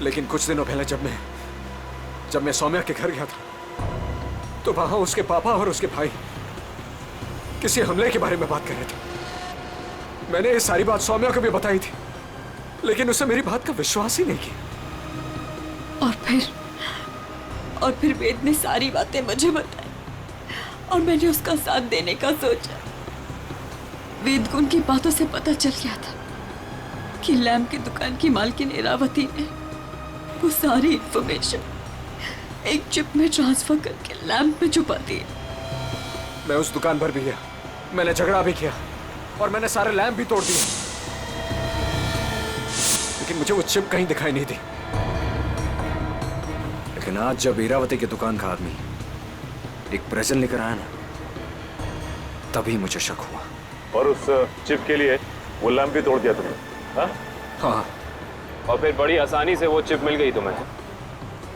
लेकिन कुछ दिनों पहले जब मैं सौम्या के घर गया था तो वहां उसके पापा और उसके भाई किसी हमले के बारे में बात कर रहे थे। मैंने ये सारी बात सौम्या को भी बताई थी, लेकिन उसने मेरी बात का विश्वास ही नहीं किया। और फिर वेद ने सारी बातें मुझे बताई और मैंने उसका साथ देने का सोचा। वेद को उनकी बातों से पता चल गया था कि लैम्प की दुकान की मालकिन इरावती ने वो सारी इंफॉर्मेशन एक चिप में ट्रांसफर करके लैम्प में छुपा दी। मैं उस दुकान पर भी गया, मैंने झगड़ा भी किया और मैंने सारे लैम्प भी तोड़ दिए, लेकिन मुझे वो चिप कहीं दिखाई नहीं दी। लेकिन आज जब इरावती की दुकान का आदमी एक प्रेजेंट लेकर आया ना, तभी मुझे शक हुआ। और उस चिप के लिए वो लैम्प भी तोड़ दिया तुमने? हाँ। और फिर बड़ी आसानी से वो चिप मिल गई तुम्हें?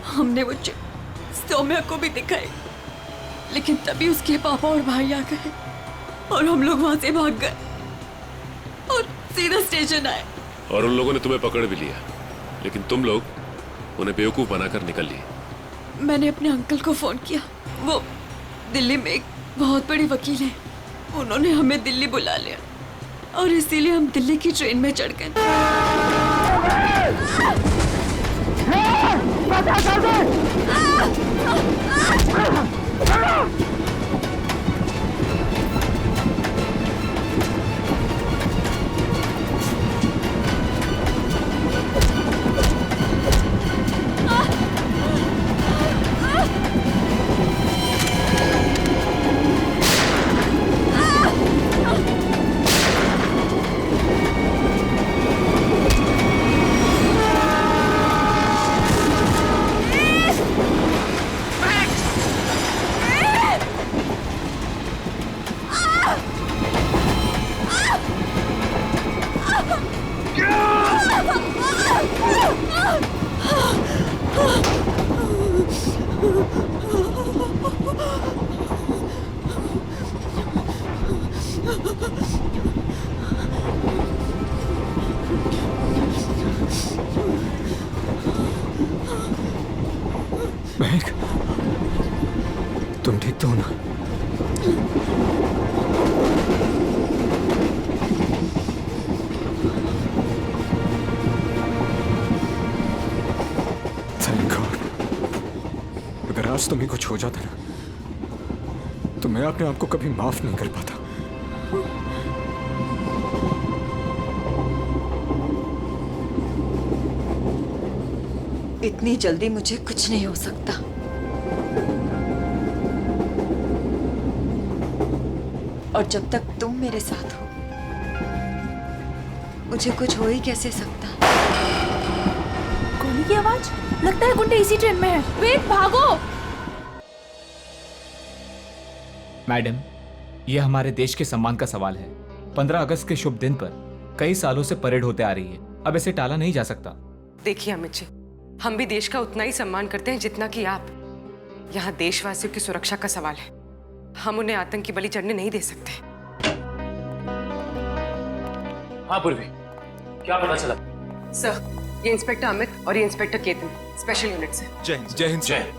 हमने वो चिप सौम्या को भी दिखाई, लेकिन तभी उसके पापा और भाई आ गए और हम लोग वहां से भाग गए और सीधा स्टेशन आए। और उन लोगों ने तुम्हें पकड़ भी लिया, लेकिन तुम लोग उन्हें बेवकूफ बनाकर निकल लिए। मैंने अपने अंकल को फोन किया, वो दिल्ली में एक बहुत बड़ी वकील है, उन्होंने हमें दिल्ली बुला लिया और इसीलिए हम दिल्ली की ट्रेन में चढ़ गए। महक, तुम ठीक तो हो ना? Thank God. अगर आज तुम्हें कुछ हो जाता ना, तो मैं अपने आप को कभी माफ नहीं कर पाता। इतनी जल्दी मुझे कुछ नहीं हो सकता। और जब तक तुम मेरे साथ हो, मुझे कुछ हो ही कैसे सकता। गोली की आवाज, लगता है गुंडे इसी ट्रेन में है। वेद भागो। मैडम, यह हमारे देश के सम्मान का सवाल है। 15 अगस्त के शुभ दिन पर कई सालों से परेड होते आ रही है, अब इसे टाला नहीं जा सकता। देखिए अमित जी, हम भी देश का उतना ही सम्मान करते हैं जितना कि आप। यहाँ देशवासियों की सुरक्षा का सवाल है, हम उन्हें आतंक की बलि चढ़ने नहीं दे सकते। हाँ पूर्वी, क्या पता चला? सर, ये इंस्पेक्टर अमित और ये इंस्पेक्टर केतन, स्पेशल यूनिट से। जय हिंद। जय हिंद। जय।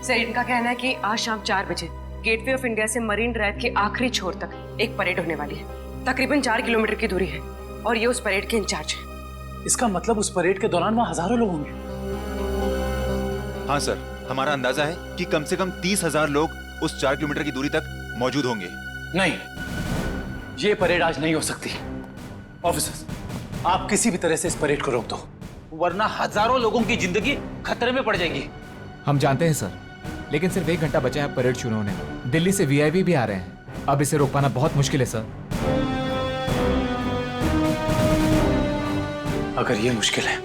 सर, इनका कहना है कि आज शाम 4 बजे गेटवे ऑफ इंडिया से मरीन ड्राइव के आखिरी छोर तक एक परेड होने वाली है। तकरीबन 4 किलोमीटर की दूरी है और ये उस परेड के इंचार्ज है। इसका मतलब उस परेड के दौरान वहाँ हजारों लोग होंगे। हाँ सर, हमारा अंदाजा है कि कम से कम 30,000 लोग उस 4 किलोमीटर की दूरी तक मौजूद होंगे। नहीं, ये परेड आज नहीं हो सकती। ऑफिसर्स, आप किसी भी तरह से इस परेड को रोक दो, वरना हजारों लोगों की जिंदगी खतरे में पड़ जाएगी। हम जानते हैं सर, लेकिन सिर्फ 1 घंटा बचा है परेड शुरू होने में। दिल्ली से वीआईपी भी आ रहे हैं, अब इसे रोक पाना बहुत मुश्किल है सर। अगर ये मुश्किल है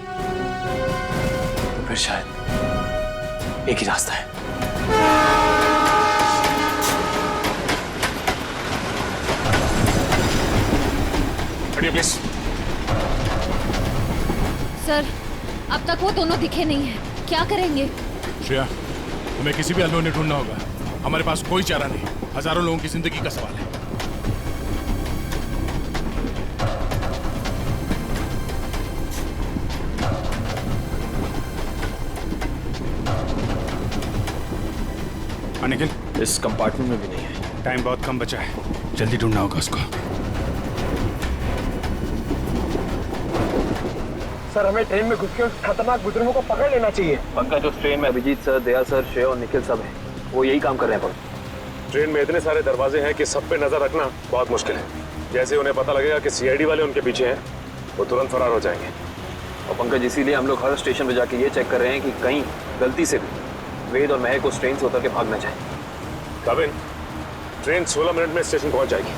तो फिर शायद एक ही रास्ता है। प्लीज। सर, अब तक वो दोनों दिखे नहीं हैं, क्या करेंगे? श्रेया, हमें किसी भी हाल में ढूंढना होगा। हमारे पास कोई चारा नहीं, हजारों लोगों की जिंदगी का सवाल है। निखिल? इस कंपार्टमेंट में भी नहीं है। टाइम बहुत कम बचा है, जल्दी ढूंढना होगा उसको। सर, हमें ट्रेन में घुस के उस खतरनाक बुजुर्गों को पकड़ लेना चाहिए। पंकज, उस ट्रेन में अभिजीत सर, दया सर, श्रेय और निखिल सब हैं। वो यही काम कर रहे हैं। ट्रेन में इतने सारे दरवाजे हैं कि सब पे नजर रखना बहुत मुश्किल है। जैसे उन्हें पता लगेगा कि सीआईडी वाले उनके पीछे हैं, वो तुरंत फरार हो जाएंगे। और पंकज, इसीलिए हम लोग हर स्टेशन पे जाके ये चेक कर रहे हैं कि कहीं गलती से भी वेद और महक उस ट्रेन से उतर के भाग ना जाए। कविन, ट्रेन 16 मिनट में स्टेशन पहुंच जाएगी।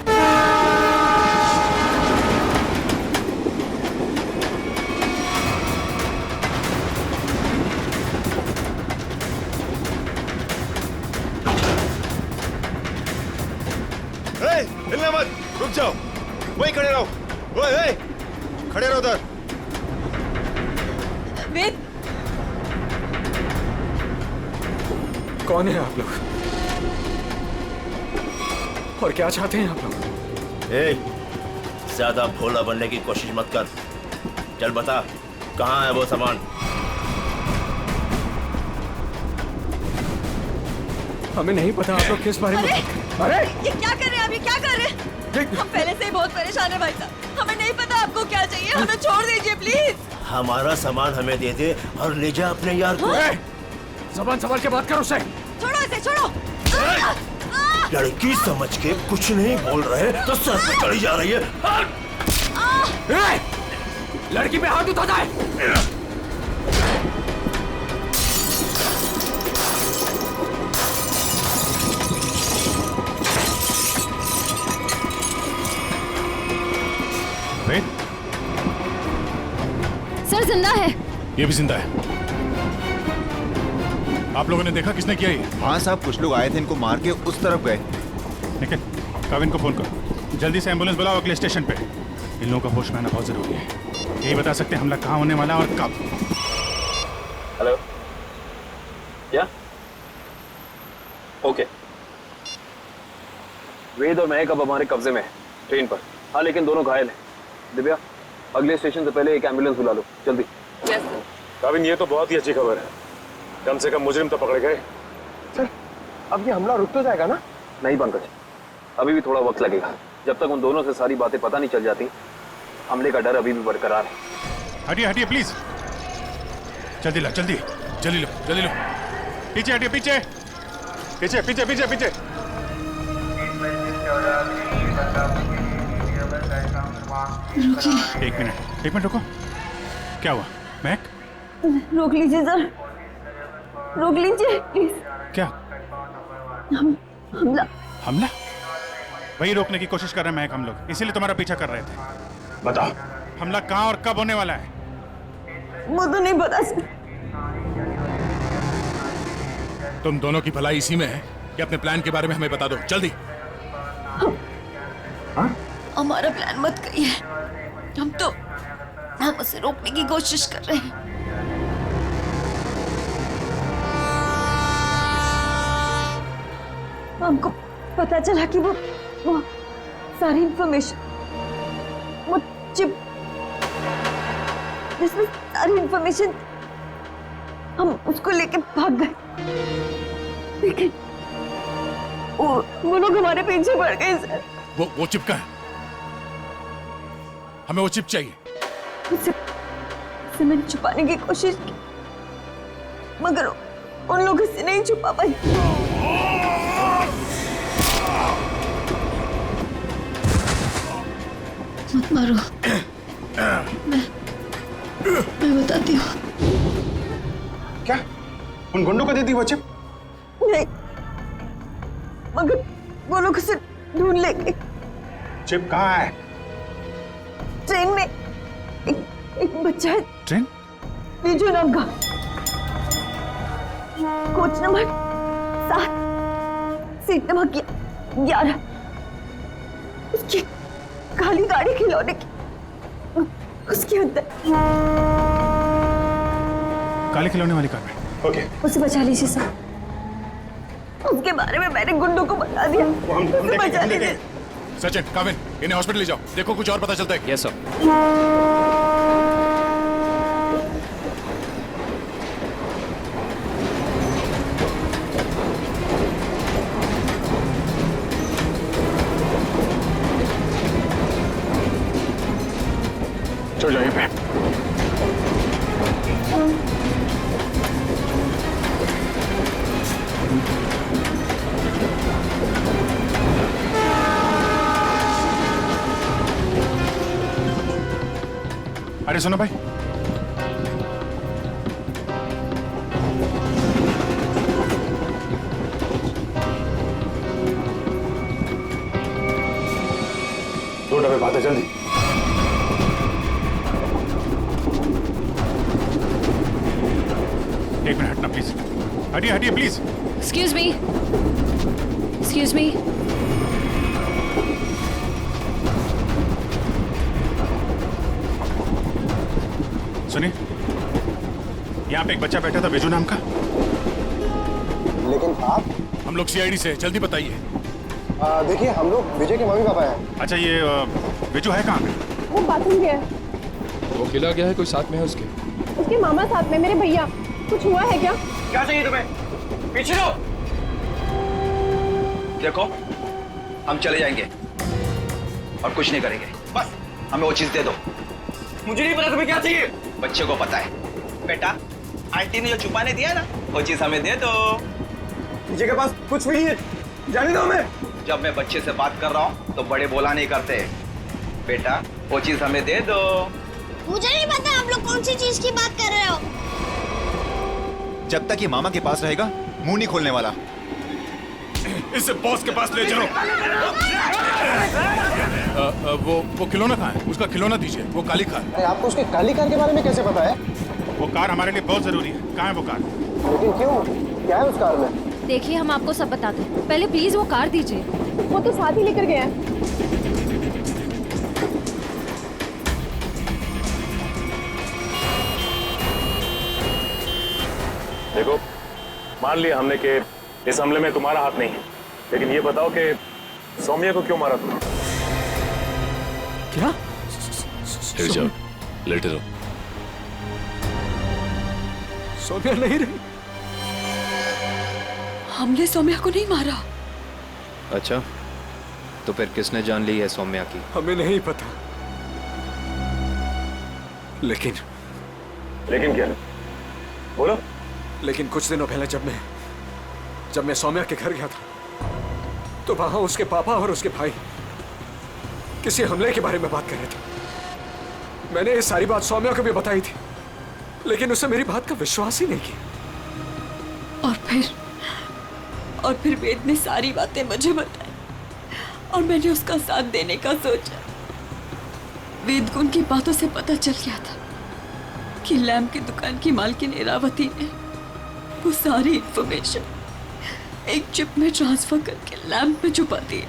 हिलना मत, रुक जाओ, वहीं खड़े रहो। ओए, खड़े रहो उधर। वेद, कौन है आप लोग और क्या चाहते हैं आप लोग? ज्यादा भोला बनने की कोशिश मत कर। चल बता, कहाँ है वो सामान? हमें नहीं पता आप लोग किस बारे में। अरे ये क्या कर रहे हैं? अभी क्या कर रहे हैं? हम पहले से ही बहुत परेशान है भाई साहब। हमें नहीं पता आपको क्या चाहिए, हमें छोड़ दीजिए प्लीज। हमारा सामान हमें दे दे और ले जा अपने यार को। ज़बान संभाल के बात करो उससे। छोड़ो इसे, छोड़ो। लड़की समझ के कुछ नहीं बोल रहे तो सर पे चढ़ी जा रही है। लड़की पे हाथ उठाता है। सर जिंदा है। ये भी जिंदा है। आप लोगों ने देखा किसने किया ये? हाँ साहब, कुछ लोग आए थे, इनको मार के उस तरफ गए। निखिल, कविन को फोन करो, जल्दी से एम्बुलेंस बुलाओ अगले स्टेशन पे। इन लोगों का होश में आना बहुत जरूरी है। यही बता सकते हैं हमला कहाँ होने वाला और कब। हेलो, क्या? ओके। वेद और महक अब हमारे कब्जे में है ट्रेन पर। हाँ, लेकिन दोनों घायल हैं। दिव्या, अगले स्टेशन से पहले एक एम्बुलेंस बुला लो जल्दी। कविन, ये तो बहुत ही अच्छी खबर है। कम से कम मुजरिम तो पकड़े गए। सर, अब ये हमला रुक तो जाएगा ना? नहीं पंकज, अभी भी थोड़ा वक्त लगेगा। जब तक उन दोनों से सारी बातें पता नहीं चल जाती, हमले का डर अभी भी बरकरार है। हटिए हटिए प्लीज, जल्दी लो, जल्दी जल्दी लो, जल्दी लो। पीछे हटिए, पीछे पीछे पीछे पीछे पीछे। एक मिनट रुको। क्या हुआ महक? रोक लीजिए सर, रोक लीजिए प्लीज। क्या? हमला। हमला? वही रोकने की कोशिश कर रहे हैं महक हम लोग, इसीलिए तुम्हारा पीछा कर रहे थे। बताओ, हमला कहाँ और कब होने वाला है? वो तो नहीं पता सर। तुम दोनों की भलाई इसी में है कि अपने प्लान के बारे में हमें बता दो जल्दी। हमारा प्लान मत कहिए, हम उसे रोकने की कोशिश कर रहे हैं। हमको पता चला कि वो सारी इंफॉर्मेशन, वो चिप जिसमें सारी इंफॉर्मेशन, हम उसको लेके भाग गए। लेकिन वो लोग हमारे पीछे पड़ गए सर। वो चिप का है, हमें वो चिप चाहिए। उसे मैंने छुपाने की कोशिश की, मगर उन लोगों से नहीं छुपा पाई। मत मारो, मैं बताती हूँ। क्या? उन गुंडों को दे दी वो चिप? नहीं, मगर वो लोग उसे ढूंढ लेंगे। चिप कहाँ है? ट्रेन में एक बच्चा है। ट्रेन? बीजू नाम का, कोच नंबर 7, सीट नंबर 11। उसकी काली गाड़ी खिलौने की उसके अंदर। काले खिलौने वाली कार में? ओके। उसे बचा लीजिए सर, उसके बारे में मैंने गुंडों को बता दिया। उसे बचा लीजिए। सचिन, काविन, इन्हें हॉस्पिटल ले जाओ, देखो कुछ और पता चलता है। Yes sir. अरे सुनो भाई, दो डब्बे बात है, जल्दी। एक मिनट हटना प्लीज। हटिए हटिए please. Excuse me, excuse me. सुनिए, यहाँ पे एक बच्चा बैठा था विजू नाम का। लेकिन आप? हम लोग सीआईडी से, जल्दी बताइए। देखिए, हम लोग विजय के मम्मी पापा हैं। अच्छा, ये विजू है कहाँ पे? वो बाथरूम गया है। वो खिला गया है, कोई साथ में है उसके? उसके मामा साथ में, मेरे भैया। कुछ हुआ है क्या? क्या चाहिए तुम्हें? पीछे लो। देखो, हम चले जाएंगे और कुछ नहीं करेंगे, बस हमें वो चीज दे दो। मुझे नहीं पता तुम्हें क्या चाहिए। बच्चे को पता है। बेटा, आंटी ने जो छुपाने दिया ना, वो चीज हमें दे दो। विजय के पास कुछ भी नहीं है, जाने दो हमें। जब मैं बच्चे से बात कर रहा हूँ तो बड़े बोला नहीं करते। बेटा, वो चीज हमें दे दो। मुझे नहीं पता आप लोग कौन सी चीज की बात कर रहे हो। जब तक ये मामा के पास रहेगा, मुंह नहीं खोलने वाला। इसे बॉस के पास ले चलो। वो खिलौना कहाँ है? उसका खिलौना दीजिए, वो काली कार। अरे आपको उसके काली कार के बारे में कैसे पता है? वो कार हमारे लिए बहुत जरूरी है। कहाँ है वो कार? लेकिन क्यों? क्या है उस कार में? देखिए, हम आपको सब बताते हैं, पहले प्लीज वो कार दीजिए। वो तो साथ ही लेकर गया है। देखो, मान लिया हमने कि इस हमले में तुम्हारा हाथ नहीं है, लेकिन ये बताओ कि सौम्या को क्यों मारा तुमने? क्या? लेट जाओ, लेटे रहो। सौम्या नहीं रही। हमने सौम्या को नहीं मारा। अच्छा, तो फिर किसने जान ली है सौम्या की? हमें नहीं पता, लेकिन क्या? बोलो। लेकिन कुछ दिनों पहले जब मैं सौम्या के घर गया था, तो वहां उसके पापा और उसके भाई किसी हमले के बारे में बात कर रहे थे। मैंने ये सारी बात सौम्या को भी बताई थी, लेकिन उसने मेरी बात का विश्वास ही नहीं किया। और फिर वेद ने सारी बातें मुझे बताई और मैंने उसका साथ देने का सोचा। वेद को उनकी बातों से पता चल गया था कि लैम्प की दुकान की मालकिन इरावती ने वो सारी इंफॉर्मेशन एक चिप में ट्रांसफर करके लैम्प में छुपा दी।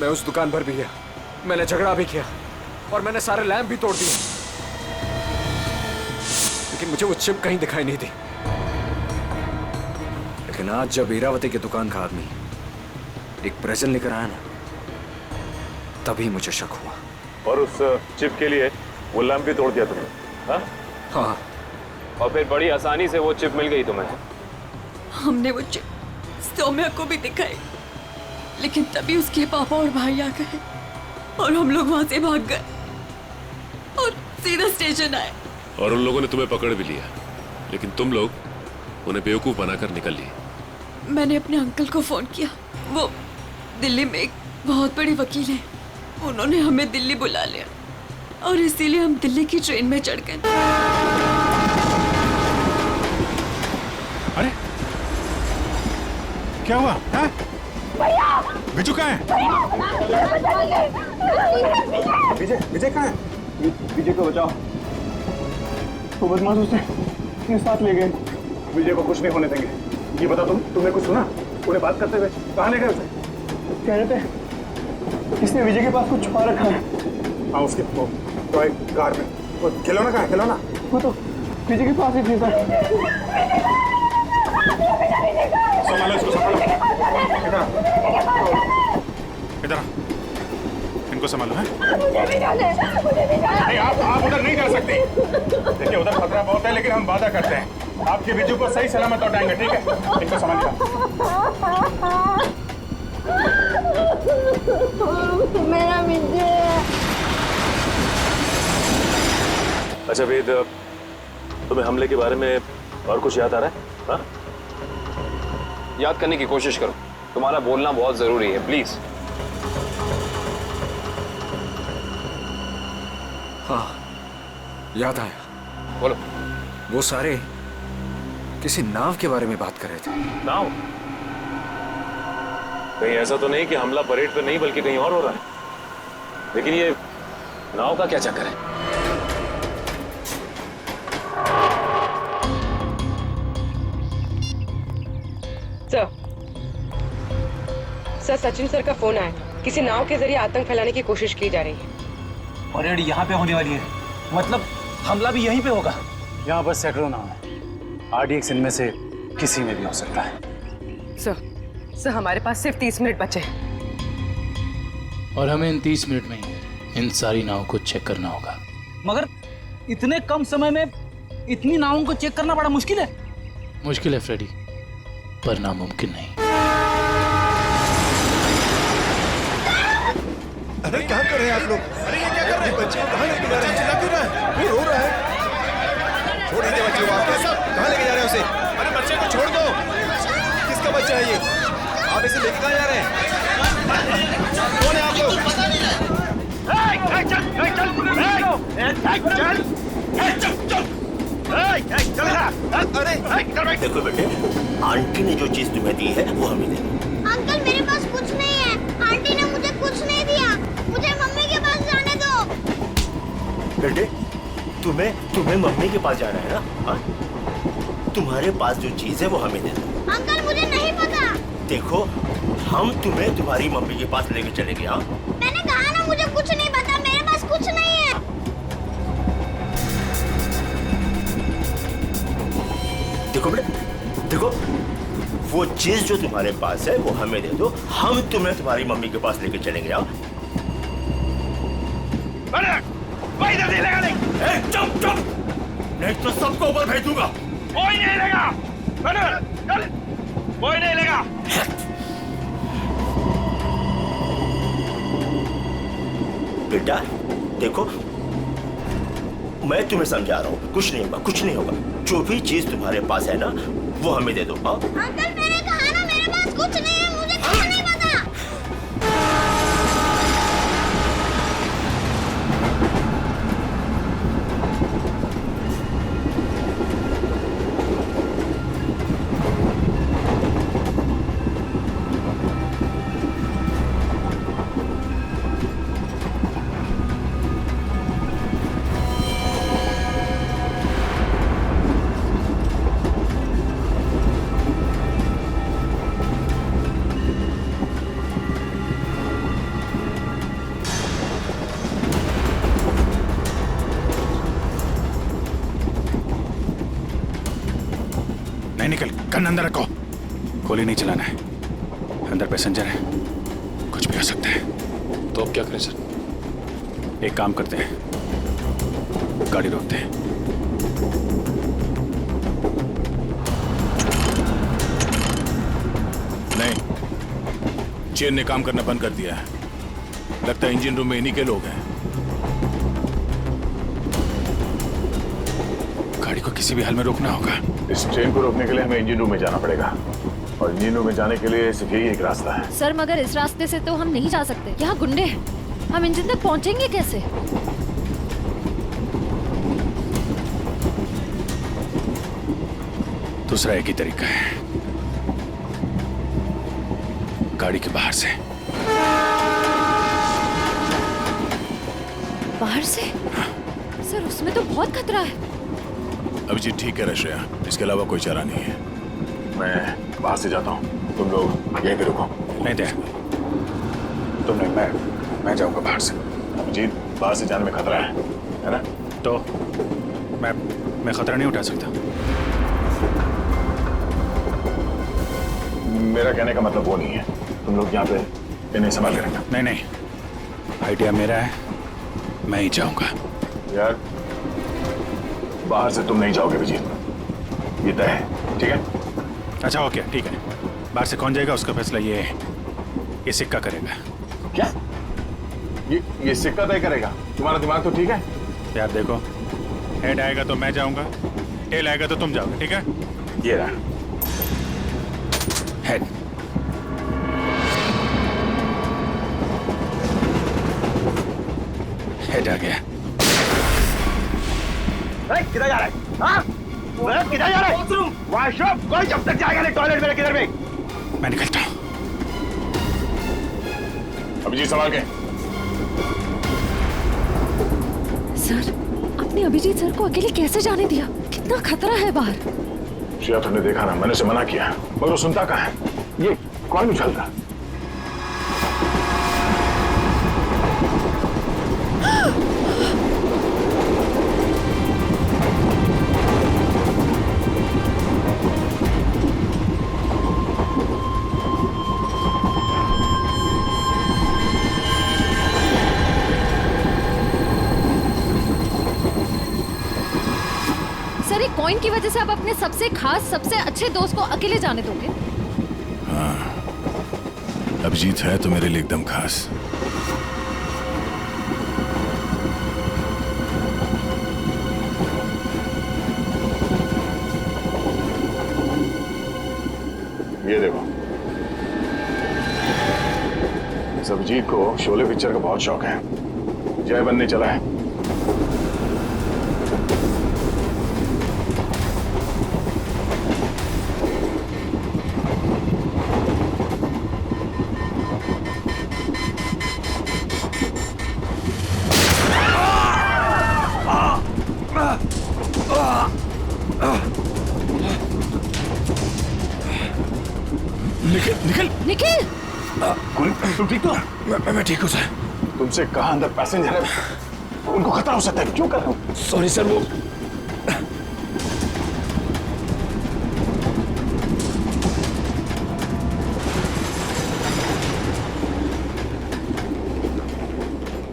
मैं उस दुकान पर भी गया, मैंने झगड़ा भी किया और मैंने सारे लैम्प भी तोड़ दिए, लेकिन मुझे वो चिप कहीं दिखाई नहीं दी। लेकिन आज जब इरावती की दुकान का आदमी एक प्रेजेंट लेकर आया ना, तभी मुझे शक हुआ। और उस चिप के लिए वो लैंप भी तोड़ दिया तुमने? हाँ। और फिर बड़ी आसानी से वो चिप मिल गई तुम्हें? हमने वो चिप सौम्या को भी दिखाई, लेकिन तभी उसके पापा और भाई आ गए और हम लोग वहां से भाग गए और सीधा स्टेशन आए। और उन लोगों ने तुम्हें पकड़ भी लिया, लेकिन तुम लोग उन्हें बेवकूफ बनाकर निकल लिए। मैंने अपने अंकल को फोन किया, वो दिल्ली में एक बहुत बड़ी वकील है, उन्होंने हमें दिल्ली बुला लिया और इसीलिए हम दिल्ली की ट्रेन में चढ़ गए। अरे क्या हुआ? विजू कहाँ है? विजय कहाँ है? विजय को बचाओ, वो बदमाश उसे अपने साथ ले गए। विजय को कुछ नहीं होने देंगे। ये बता, तुमने कुछ सुना? उन्हें बात करते हुए कहाँ ले गए उसे? कह रहे थे इसने विजय के पास कुछ छुपा रखा है। हाँ, उसके तो एक कार में। वो खिलौना कहाँ है? खिलौना वो तो विजय के पास ही थी सर। संभालो इसको, संभालो। इधर इनको संभालो। है नहीं, आप उधर नहीं जा सकते। देखिए, उधर खतरा बहुत है, लेकिन हम वादा करते हैं आपके विजू को सही सलामत लौटाएंगे। ठीक है, इनको संभालिए। मेरा विजय। अच्छा वेद, तुम्हें हमले के बारे में और कुछ याद आ रहा है? हाँ? याद करने की कोशिश करो, तुम्हारा बोलना बहुत जरूरी है, प्लीज। हाँ, याद आया। बोलो। वो सारे किसी नाव के बारे में बात कर रहे थे। नाव? कहीं ऐसा तो नहीं कि हमला परेड पे नहीं बल्कि कहीं और हो रहा है? लेकिन ये नाव का क्या चक्कर है? सर, सचिन सर का फोन आया था। किसी नाव के जरिए आतंक फैलाने की कोशिश की जा रही है। परेड यहाँ पे होने वाली है, मतलब हमला भी यहीं पे होगा। यहाँ बस सैकड़ों नाव है, RDX इनमें से किसी में भी हो सकता है। सर हमारे पास सिर्फ 30 मिनट बचे हैं। और हमें इन 30 मिनट में इन सारी नावों को चेक करना होगा। मगर इतने कम समय में इतनी नावों को चेक करना बड़ा मुश्किल है। मुश्किल है फ्रेडी, पर नामुमकिन नहीं। अरे क्या कर रहे हैं आप लोग? अरे ये क्या कर रहे हैं? बच्चे कहाँ लेके जा रहे हैं? चिल्ला क्यों रहा है? ये रो रहा है। छोड़ दीजिए बच्चे को, आपके सब कहाँ लेके जा रहे हैं उसे? अरे बच्चे को छोड़ दो। किसका बच्चा है ये? आप इसे लेके कहाँ जा रहे हैं? कौन है आप लोग? देखो बेटे, आंटी ने जो चीज तुम्हें दी है वो हमें दे। अंकल मेरे पास कुछ नहीं है, आंटी ने मुझे कुछ नहीं दिया, मुझे मम्मी के पास जाने दो। बेटे, तुम्हें मम्मी के पास जाना है ना? हाँ? तुम्हारे पास जो चीज है वो हमें दे दो। अंकल मुझे नहीं पता। देखो, हम तुम्हें तुम्हारी मम्मी के पास लेके चलेंगे। हाँ? मैंने कहा ना मुझे कुछ नहीं पता, मेरे पास कुछ नहीं है। देखो बेटे, देखो, वो चीज जो तुम्हारे पास है वो हमें दे दो, हम तुम्हें तुम्हारी मम्मी के पास लेके चलेंगे। हाँ? चुप चुप, नहीं तो सबको ऊपर भेज दूंगा। कोई नहीं लेगा, कोई नहीं लेगा। बेटा देखो, मैं तुम्हें समझा रहा हूँ, कुछ नहीं होगा, कुछ नहीं होगा। जो भी चीज तुम्हारे पास है ना वो हमें दे दो। हाँ? अंकल मैंने कहा ना मेरे पास कुछ नहीं है, मुझे कुछ नहीं पता। नहीं, निकल, गन अंदर रखो। गोली नहीं चलाना है, अंदर पैसेंजर है, कुछ भी हो सकता है। तो अब क्या करें सर? एक काम करते हैं, गाड़ी रोकते हैं। नहीं, चेन ने काम करना बंद कर दिया है। लगता है इंजन रूम में इन्हीं के लोग हैं। गाड़ी को किसी भी हाल में रोकना होगा। इस ट्रेन को रोकने के लिए हमें इंजन रूम में जाना पड़ेगा, और इंजन रूम में जाने के लिए सिर्फ यही एक रास्ता है। सर मगर इस रास्ते से तो हम नहीं जा सकते, यहाँ गुंडे हैं। हम इंजन तक पहुँचेंगे कैसे? दूसरा एक ही तरीका है, गाड़ी के बाहर से। बाहर से? सर उसमें तो बहुत खतरा है। अभिजीत ठीक है रश्या, इसके अलावा कोई चारा नहीं है। मैं बाहर से जाता हूँ, तुम लोग यहीं पे रुको। नहीं दे, तुम नहीं, मैं जाऊंगा बाहर से। अभिजीत, बाहर से जाने में खतरा है ना? तो मैं खतरा नहीं उठा सकता। मेरा कहने का मतलब वो नहीं है, तुम लोग यहाँ पे इन्हें संभाल के रखना। नहीं, आइडिया मेरा है, मैं ही जाऊंगा। यार बाहर से तुम नहीं जाओगे अभिजीत, ये तय है, ठीक है? अच्छा ओके, ठीक है। बाहर से कौन जाएगा उसका फैसला ये सिक्का करेगा। क्या? ये सिक्का तय करेगा? तुम्हारा दिमाग तो ठीक है? यार देखो, हेड आएगा तो मैं जाऊंगा, टेल आएगा तो तुम जाओगे, ठीक है? ये रहा हेड। हेड आ गया। किधर जा रहा है? हाँ? किधर जा रहा है? वॉशरूम। कोई जब तक जाएगा नहीं टॉयलेट मेरे किधर में? मैं निकलता हूं। अभिजीत संभाल के। सर, आपने अभिजीत सर को अकेले कैसे जाने दिया? कितना खतरा है बाहर। श्रेया, तुमने देखा ना, मैंने उसे मना किया मगर वो सुनता कहाँ है? ये कौन उछलता? सर, एक कॉइन की वजह से आप अपने सबसे खास, सबसे अच्छे दोस्त को अकेले जाने दोगे? हाँ, अभिजीत है तो मेरे लिए एकदम खास। ये देखो, इस अभिजीत को शोले पिक्चर का बहुत शौक है। जय बनने चला है। निखिल! निखिल! तुम ठीक हो? मैं ठीक हूँ सर। तुमसे कहा अंदर पैसेंजर है, उनको खतरा हो सकता है। क्यों कर रहे हो? सॉरी सर, वो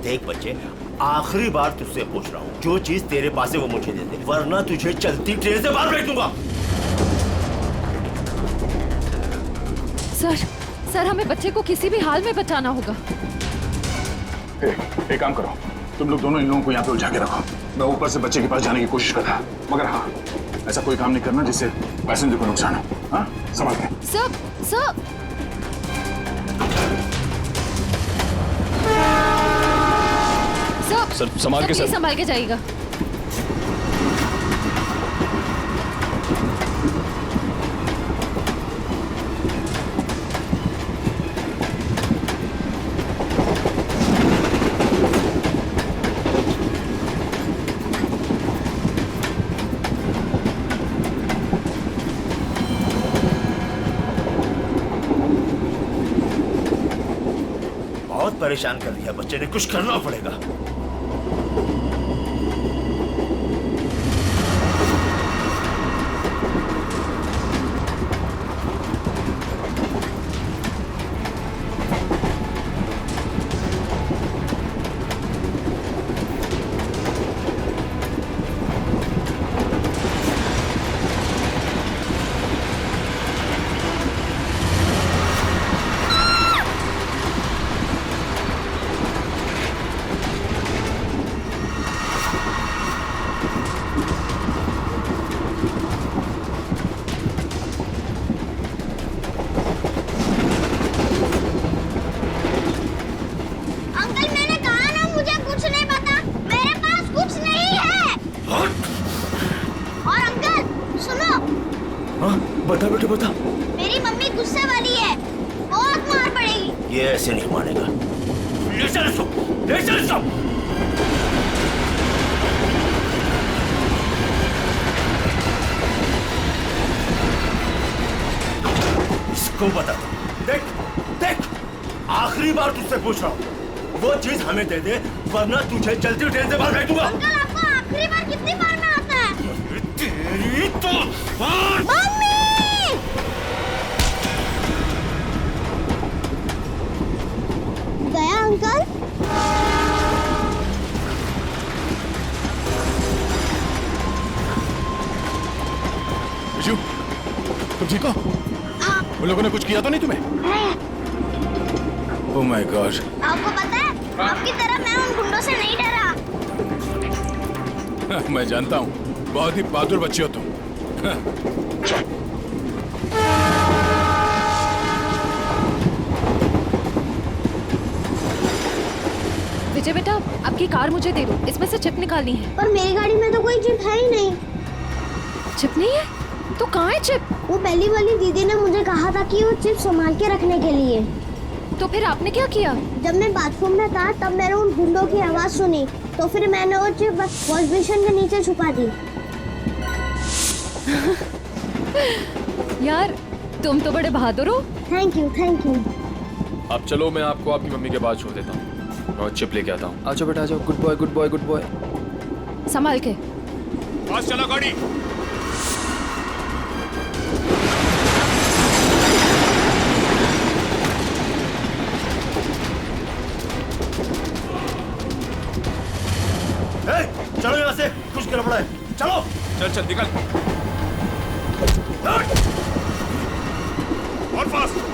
देख बच्चे, आखिरी बार तुझसे पूछ रहा हूँ, जो चीज तेरे पास है वो मुझे दे दे, वरना तुझे चलती ट्रेन से बाहर फेंक दूंगा। सर, हमें बच्चे को किसी भी हाल में बचाना होगा। एक काम करो, तुम लोग दोनों इन लोगों को यहाँ पे उलझा के रखो। मैं ऊपर से बच्चे के पास जाने की कोशिश कर रहा, मगर हाँ, ऐसा कोई काम नहीं करना जिससे पैसेंजर को नुकसान हो। हाँ, संभाल के। सर, संभाल के। संभाल के जाइएगा। बहुत परेशान कर दिया बच्चे ने, कुछ करना पड़ेगा। बता बेटा बता। मेरी मम्मी गुस्से वाली है, बहुत मार पड़ेगी। ये ऐसे नहीं मानेगा। ले चल इसको, ले चल इसको। इसको बता, देख देख, आखिरी बार तुझसे पूछ रहा हूँ, वो चीज हमें दे दे वरना तुझे चलती ट्रेन से बाहर फेंक दूंगा। अंकल आपको आखिरी बार कितनी बार में आता है? तेरी तो मम्मी! गया अंकल? विशु, तुम ठीक हो? उन लोगों ने कुछ किया तो नहीं तुम्हें? Oh my God. आपको पता है, आपकी तरह मैं उन गुंडों से नहीं डरा। मैं जानता हूँ, बहुत ही बहादुर बच्चे हो तुम। विजय बेटा, आपकी कार मुझे दे दो, इसमें से चिप निकालनी है। पर मेरी गाड़ी में तो कोई चिप है ही नहीं। चिप नहीं है? तो कहाँ है चिप? वो पहली वाली दीदी ने मुझे कहा था कि वो चिप संभाल के रखने के लिए। तो फिर आपने क्या किया? जब मैं बाथरूम में था तब मैंने उन गुंडों की आवाज सुनी, तो फिर मैंने वो चिप वॉश बेसिन के नीचे छुपा दी। यार तुम तो बड़े बहादुर हो। Thank you, thank you. अब चलो, मैं आपको आपकी मम्मी के बाद छोड़ देता हूँ और चिप लेके आता हूँ। आजो बेटा, आजो। Good boy, good boy, good boy. संभाल के। पास चला गाड़ी। चलो यहाँ से, कुछ गड़बड़ है। चलो। चल चल निकल। और फास्ट।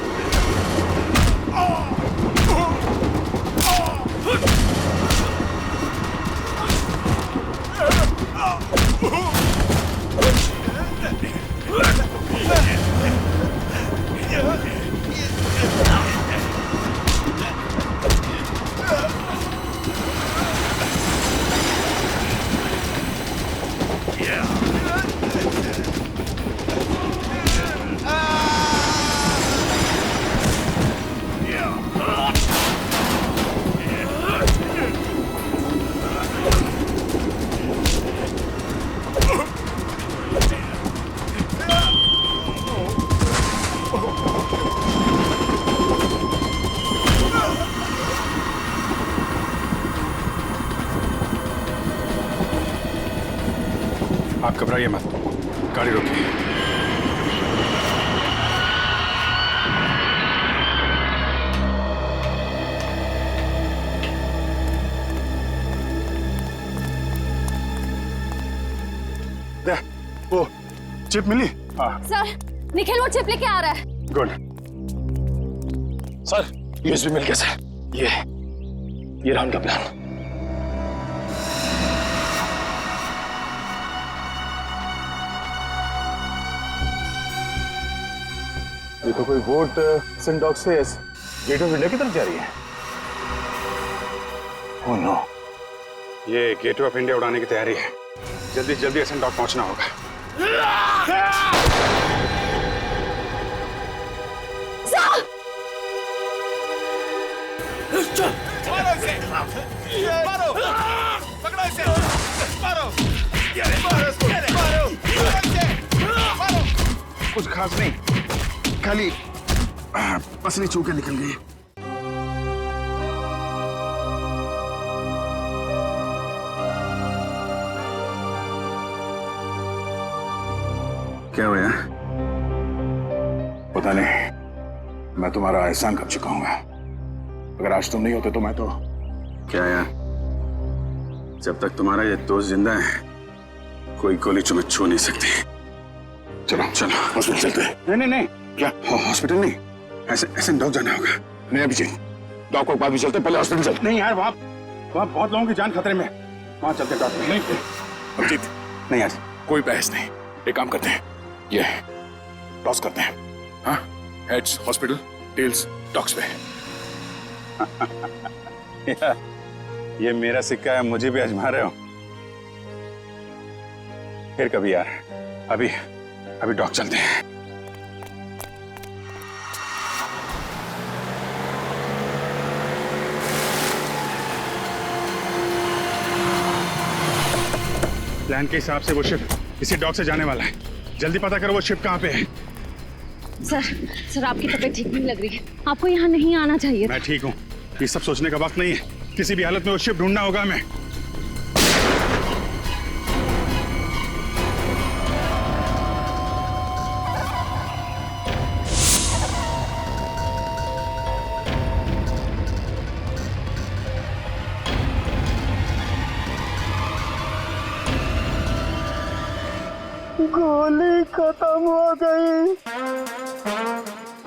आप घबराइए मत, गाड़ी रोकिए। वो चिप मिली? हाँ सर, निखिल वो चिप लेके आ रहा है। गुड। सर, यूएसबी मिल गया सर। ये रहा उनका प्लान। ये तो कोई बोट सिंडॉक से गेट ऑफ इंडिया की तरफ जा रही है। ओह नो, ये गेट ऑफ इंडिया उड़ाने की तैयारी है। जल्दी जल्दी सिंडॉक पहुंचना होगा। मारो, पकड़ो इसे, मारो, मारो इसको, मारो, मारो। कुछ खास नहीं, खाली पसली चूके निकल गई। क्या हुआ? पता नहीं, मैं तुम्हारा एहसान कब चुकाऊंगा। अगर आज तुम नहीं होते तो मैं तो क्या यार, जब तक तुम्हारा ये दोस्त जिंदा है कोई गोली तुम्हें छू नहीं सकती। चलो चलो हॉस्पिटल चलते हैं। नहीं नहीं नहीं, क्या हॉस्पिटल नहीं, ऐसे डॉग जाना होगा। नहीं अभिजीत, डॉग को बाद भी चलते, पहले हॉस्पिटल चलते। नहीं यार, वहाँ बहुत लोगों की जान खतरे में, वहाँ चलते डॉक्टर। नहीं अभिजीत, नहीं यार, कोई बहस नहीं। एक काम करते हैं, ये टॉस करते हैं। हाँ, हेड्स हॉस्पिटल, टेल्स डॉग्स पे। ये मेरा सिक्का है, मुझे भी आजमा रहे हो? फिर कभी यार, अभी डॉग चलते हैं। प्लान के हिसाब से वो शिप इसी डॉग से जाने वाला है। जल्दी पता करो वो शिप कहाँ पे है। सर आपकी तबीयत ठीक नहीं लग रही है, आपको यहाँ नहीं आना चाहिए। मैं ठीक हूँ, ये सब सोचने का वक्त नहीं है। किसी भी हालत में वो शिप ढूंढना होगा हमें। गोली खत्म हो गई,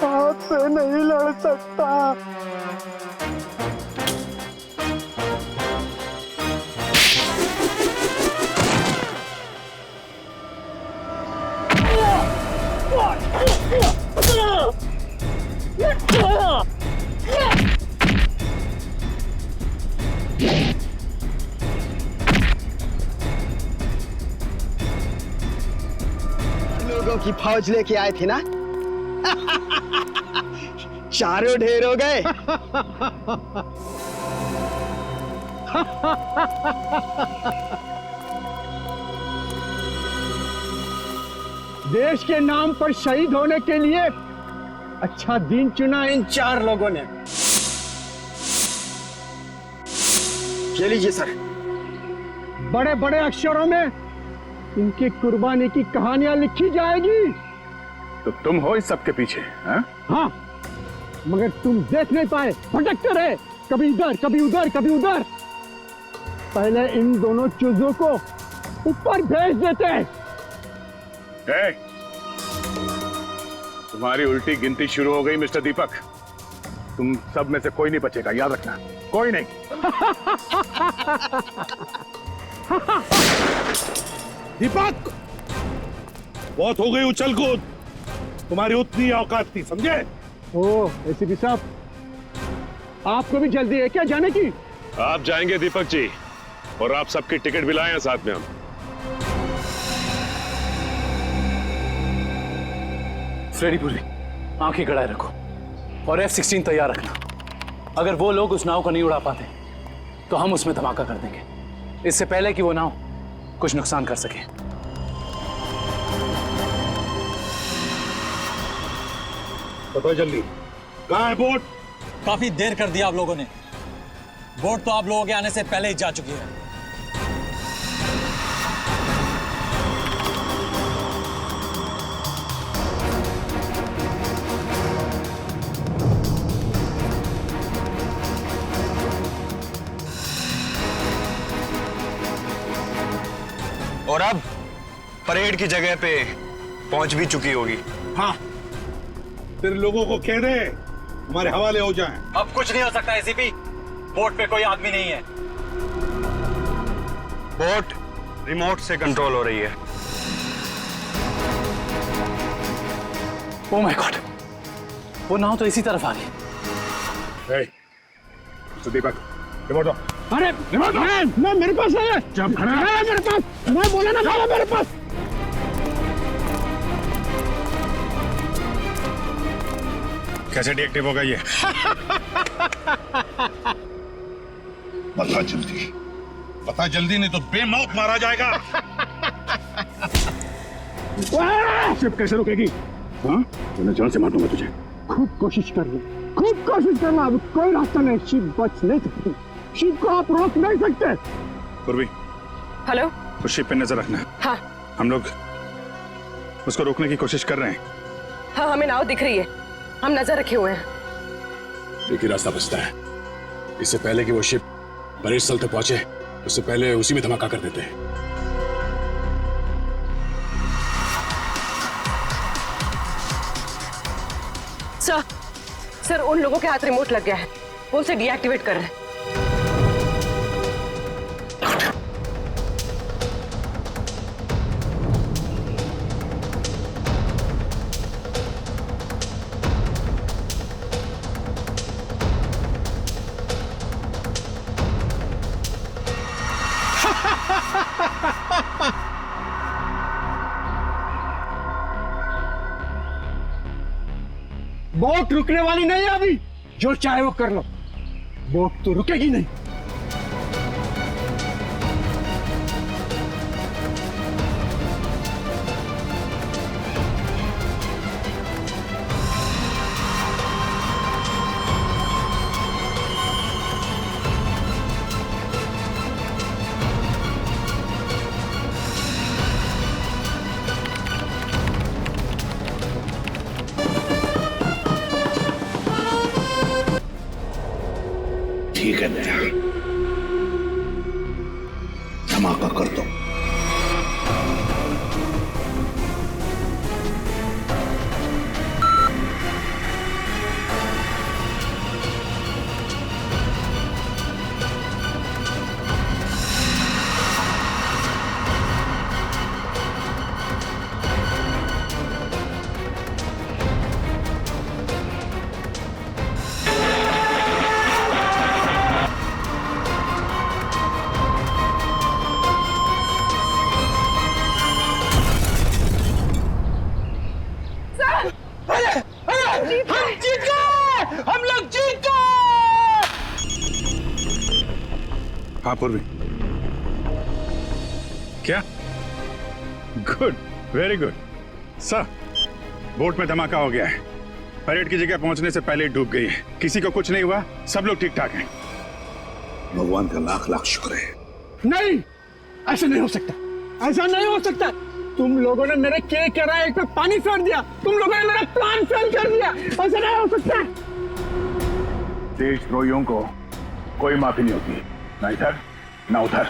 हाथ से नहीं लड़ सकता। लोगों की फौज लेके आए थे ना? चारों ढेर हो गए। देश के नाम पर शहीद होने के लिए अच्छा दिन चुना इन 4 लोगों ने। ये लीजिए सर। बड़े बड़े अक्षरों में इनकी कुर्बानी की कहानियां लिखी जाएगी। तो तुम हो इस सब के पीछे? हाँ, मगर तुम देख नहीं पाए, भटकते रहे, कभी इधर कभी उधर कभी उधर। पहले इन दोनों चूजों को ऊपर भेज देते। तुम्हारी उल्टी गिनती शुरू हो गई मिस्टर दीपक। तुम सब में से कोई नहीं बचेगा, याद रखना, कोई नहीं। दीपक, बहुत हो गई उछल कूद, तुम्हारी उतनी औकात थी, समझे? ओ एसीपी साहब, आपको भी जल्दी है क्या जाने की? आप जाएंगे दीपक जी, और आप सबकी टिकट भी लाए हैं साथ में हम। फ्रेडी पूरी आंखें गड़ाए रखो और F-16 तैयार रखना। अगर वो लोग उस नाव को नहीं उड़ा पाते तो हम उसमें धमाका कर देंगे, इससे पहले कि वो नाव कुछ नुकसान कर सके। बताओ जल्दी, कहाँ है बोट? काफी देर कर दिया आप लोगों ने। बोट तो आप लोगों के आने से पहले ही जा चुकी है। और अब परेड की जगह पे पहुंच भी चुकी होगी। हाँ, फिर लोगों को कह दे हमारे हवाले हो जाएं। अब कुछ नहीं हो सकता एसीपी, बोट पे कोई आदमी नहीं है। बोट रिमोट से कंट्रोल हो रही है। ओह माय गॉड, वो नाव तो इसी तरफ आ रही है। दीपक, रिमोट दो। अरे मैं मेरे पास है। जब खड़ा है मेरे पास, मैं बोला ना था मेरे पास। कैसे डीएक्टिव होगा ये? बता जल्दी नहीं तो बेमौत मारा जाएगा। शिप कैसे रुकेगी? हाँ, मैं जान से मार दूंगा तुझे। खूब कोशिश कर लो, खूब कोशिश करना, अब कोई रास्ता नहीं, शिप बच नहीं सकती, शिप को आप रोक नहीं सकते। पूर्वी, हेलो, उस शिप पे नजर रखना। हाँ हम लोग उसको रोकने की कोशिश कर रहे हैं। हाँ, हमें नाव दिख रही है, हम नजर रखे हुए हैं। एक ही रास्ता बचता है, इससे पहले कि वो शिप परेड स्थल तक पहुंचे, उससे पहले उसी में धमाका कर देते हैं। सर, उन लोगों के हाथ रिमोट लग गया है, वो उसे डीएक्टिवेट कर रहे हैं। बोट रुकने वाली नहीं है अभी, जो चाहे वो कर लो, बोट तो रुकेगी नहीं। ठीक है बेटा, हम जीत गए, हम लोग जीत गए। हाँ पूर्वी, क्या? Good, very good sir. Boat में धमाका हो गया है, परेड की जगह पहुंचने से पहले ही डूब गई है। किसी को कुछ नहीं हुआ, सब लोग ठीक ठाक हैं। भगवान का लाख लाख शुक्र है। नहीं, ऐसा नहीं हो सकता, ऐसा नहीं हो सकता। तुम लोगों ने मेरे KK पे पानी फेर दिया, तुम लोगों ने मेरा प्लान फेल कर दिया, ऐसा नहीं हो सकता। देशद्रोहियों को कोई माफी नहीं होती, ना इधर ना उधर।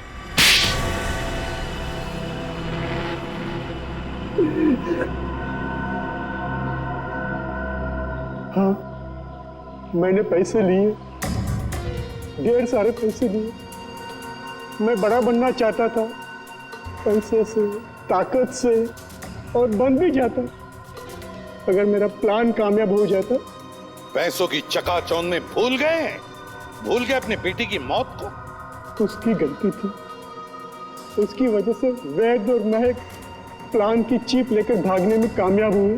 हाँ, मैंने पैसे लिए, ढेर सारे पैसे लिए। मैं बड़ा बनना चाहता था, पैसे से, ताकत से, और बन भी जाता अगर मेरा प्लान कामयाब हो जाता। पैसों की चकाचौंध में भूल गए अपने बेटी की मौत को। उसकी गलती थी, उसकी वजह से वैद और महक प्लान की चीप लेकर भागने में कामयाब हुए।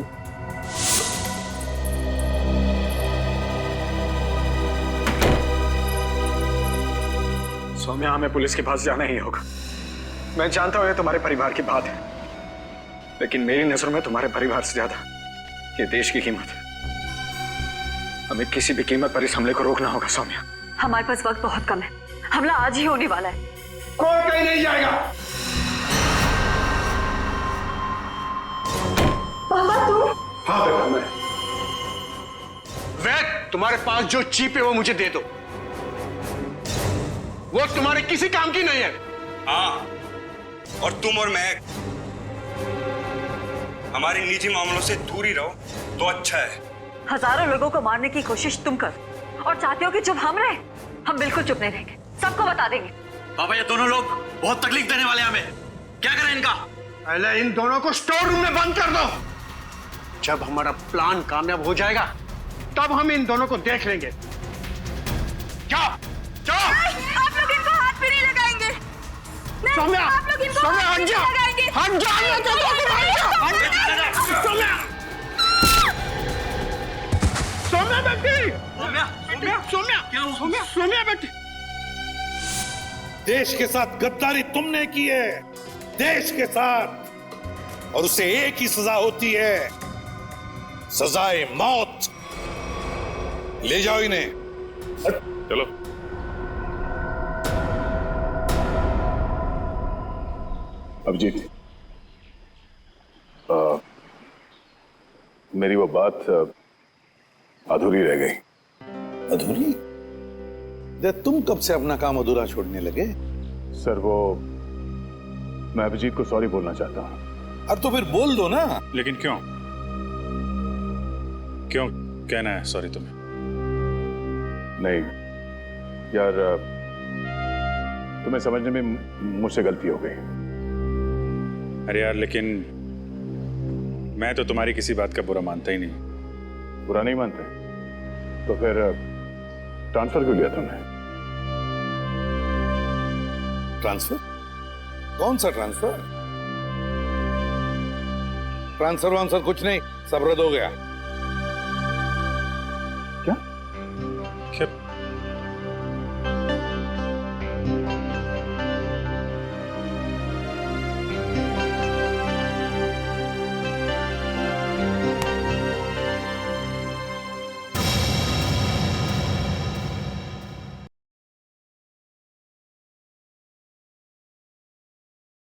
सौम्या, हमें पुलिस के पास जाना ही होगा। मैं जानता हूं ये तुम्हारे परिवार की बात है, लेकिन मेरी नजर में तुम्हारे परिवार से ज्यादा ये देश की कीमत है। हमें किसी भी कीमत पर इस हमले को रोकना होगा सौम्या। हमारे पास वक्त बहुत कम है, हमला आज ही होने वाला है। कोई कहीं नहीं जाएगा। पापा तुम? हाँ बेटा, मैं। वैद, तुम्हारे पास जो चीप है वो मुझे दे दो, वो तुम्हारे किसी काम की नहीं है। हाँ, और तुम और मैं हमारे निजी मामलों से दूर ही रहो तो अच्छा है। हजारों लोगों को मारने की कोशिश तुम कर और चाहते हो कि चुप हम रहे? हम बिल्कुल चुप नहीं रहेंगे, सबको बता देंगे। पापा, ये दोनों लोग बहुत तकलीफ देने वाले हैं हमें, क्या करें इनका? पहले इन दोनों को स्टोर रूम में बंद कर दो। जब हमारा प्लान कामयाब हो जाएगा तब हम इन दोनों को देख लेंगे। क्या? आप लोग इनको हाथ भी नहीं लगाएंगे। सौम्या, आप लोग इनको सौम्या, हाथ भी नहीं लगाएंगे। हट जा, सौम्या बेटी, सौम्या बेटी। देश के साथ गद्दारी तुमने की है, देश के साथ, और उसे एक ही सजा होती है, सजाए मौत। ले जाओ इन्हें। चलो। अभिजीत, मेरी वो बात अधूरी रह गई। अधूरी? तुम कब से अपना काम अधूरा छोड़ने लगे? सर, वो मैं अभिजीत को सॉरी बोलना चाहता हूँ। अब तो फिर बोल दो ना। लेकिन क्यों क्यों कहना है सॉरी तुम्हें? नहीं यार, तुम्हें समझने में मुझसे गलती हो गई। अरे यार, लेकिन मैं तो तुम्हारी किसी बात का बुरा मानता ही नहीं। बुरा नहीं मानते? तो फिर ट्रांसफर क्यों लिया तुमने? ट्रांसफर? कौन सा ट्रांसफर? ट्रांसफर वांसफर कुछ नहीं, सब रद्द हो गया। क्या?